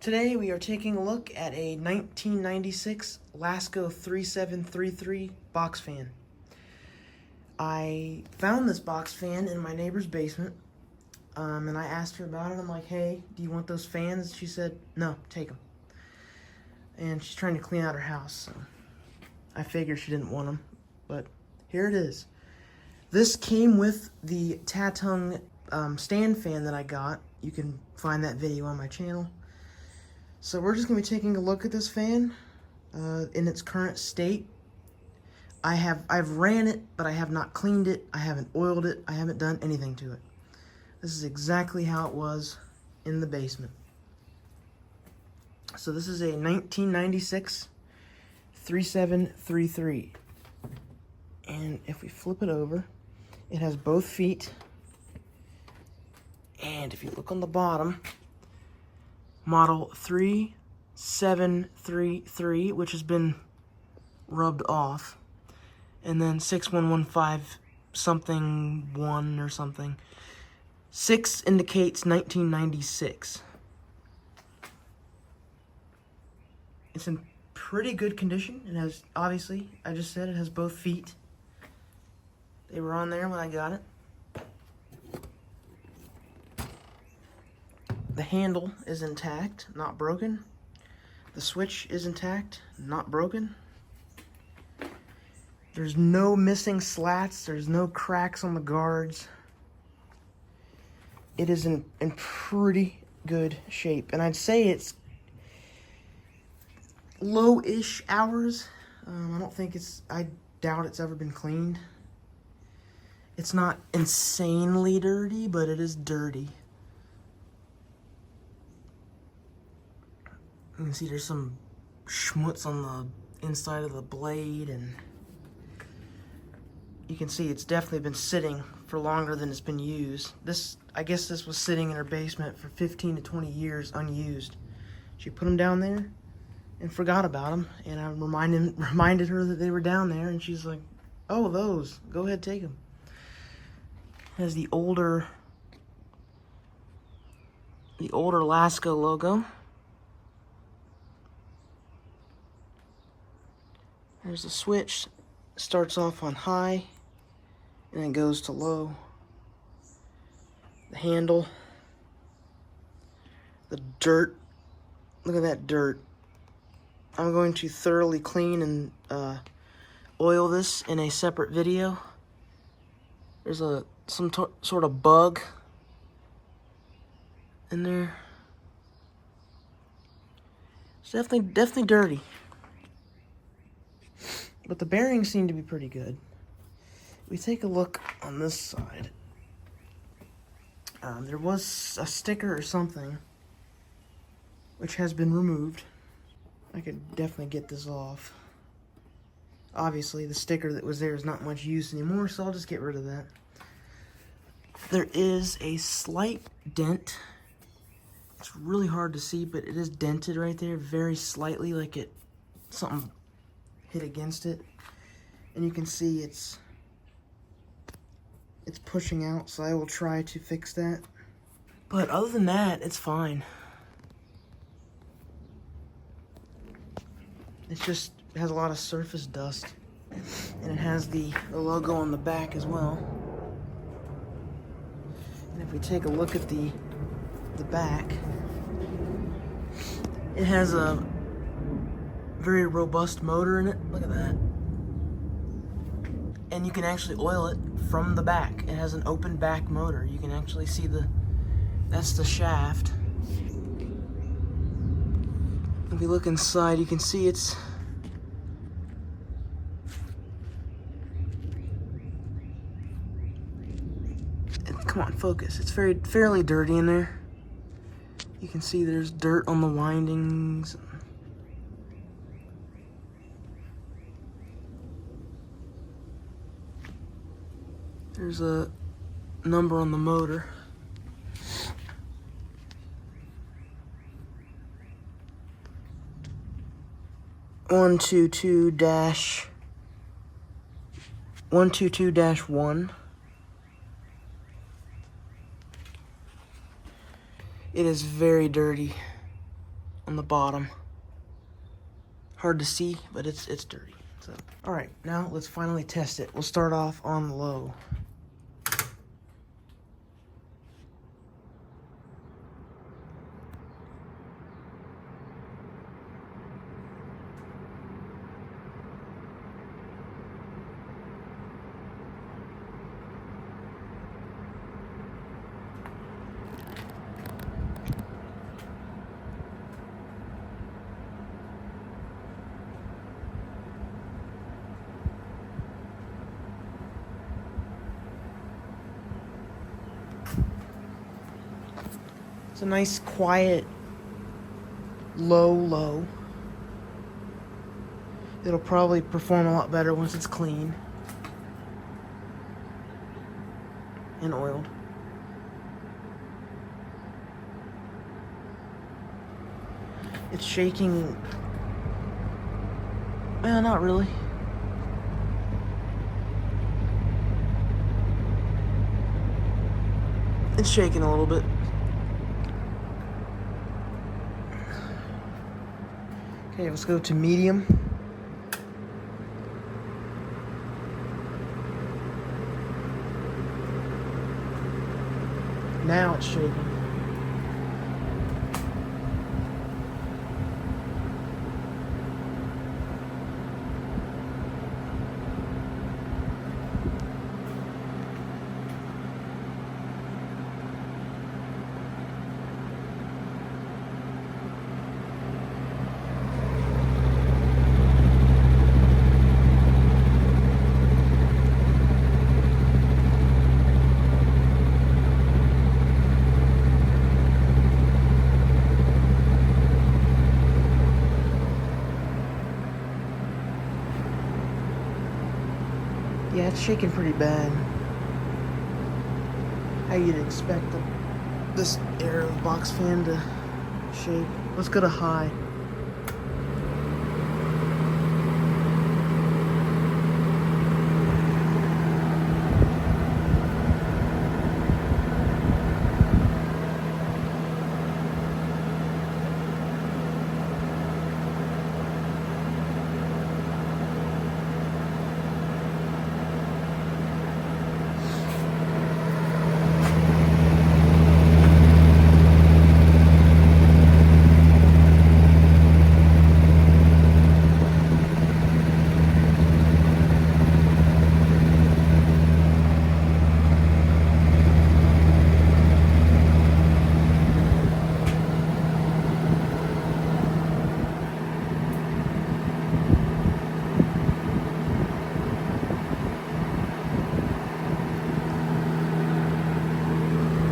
Today we are taking a look at a 1996 Lasko 3733 box fan. I found this box fan in my neighbor's basement, and I asked her about it. I'm like, hey, do you want those fans? She said, no, take them. And she's trying to clean out her house, so I figured she didn't want them, but here it is. This came with the Tatung stand fan that I got. You can find that video on my channel. So we're just going to be taking a look at this fan in its current state. I've ran it, but I have not cleaned it. I haven't oiled it. I haven't done anything to it. This is exactly how it was in the basement. So this is a 1996 3733. And if we flip it over, it has both feet. And if you look on the bottom, model 3733, which has been rubbed off, and then 6115 something 1 or something. 6 indicates 1996. It's in pretty good condition. It has, obviously, I just said it has both feet. They were on there when I got it. The handle is intact, not broken. The switch is intact, not broken. There's no missing slats. There's no cracks on the guards. It is in pretty good shape. And I'd say it's low-ish hours. I don't think I doubt it's ever been cleaned. It's not insanely dirty, but it is dirty. You can see there's some schmutz on the inside of the blade, and you can see it's definitely been sitting for longer than it's been used. I guess this was sitting in her basement for 15 to 20 years unused. She put them down there and forgot about them, and I reminded her that they were down there, and she's like, oh, those, go ahead, take them. It has the older Lasko logo. There's a switch. Starts off on high and then goes to low. The handle. The dirt. Look at that dirt. I'm going to thoroughly clean and oil this in a separate video. There's some sort of bug in there. It's definitely dirty. But the bearings seem to be pretty good. We take a look on this side. There was a sticker or something which has been removed. I could definitely get this off. Obviously, the sticker that was there is not much use anymore, so I'll just get rid of that. There is a slight dent. It's really hard to see, but it is dented right there very slightly, like something hit against it, and you can see it's pushing out, so I will try to fix that. But other than that, it's fine. It has a lot of surface dust, and it has the logo on the back as well. And if we take a look at the back, it has a very robust motor in it. Look at that. And you can actually oil it from the back. It has an open back motor. You can actually see that's the shaft. If you look inside, you can see come on, focus. It's fairly dirty in there. You can see there's dirt on the windings. There's a number on the motor. (122-122-1). It is very dirty. on the bottom. Hard to see, but it's dirty. So, all right, now let's finally test it. We'll start off on low. It's a nice, quiet, low. It'll probably perform a lot better once it's clean and oiled. It's shaking. Well, not really. It's shaking a little bit. Okay, let's go to medium. Now it's shaking. Yeah, it's shaking pretty bad. How you'd expect this air box fan to shake. Let's go to high.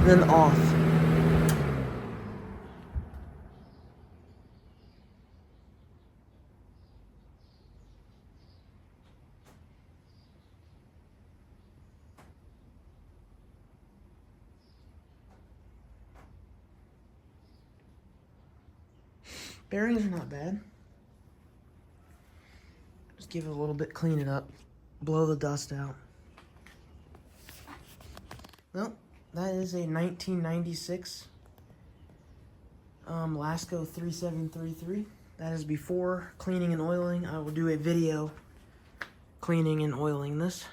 Then off. Bearings are not bad. Just give it a little bit, clean it up, blow the dust out. Well, that is a 1996 Lasko 3733. That is before cleaning and oiling. I will do a video cleaning and oiling this.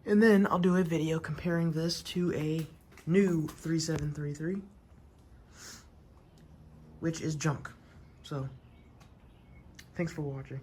And then I'll do a video comparing this to a new 3733, which is junk. So, thanks for watching.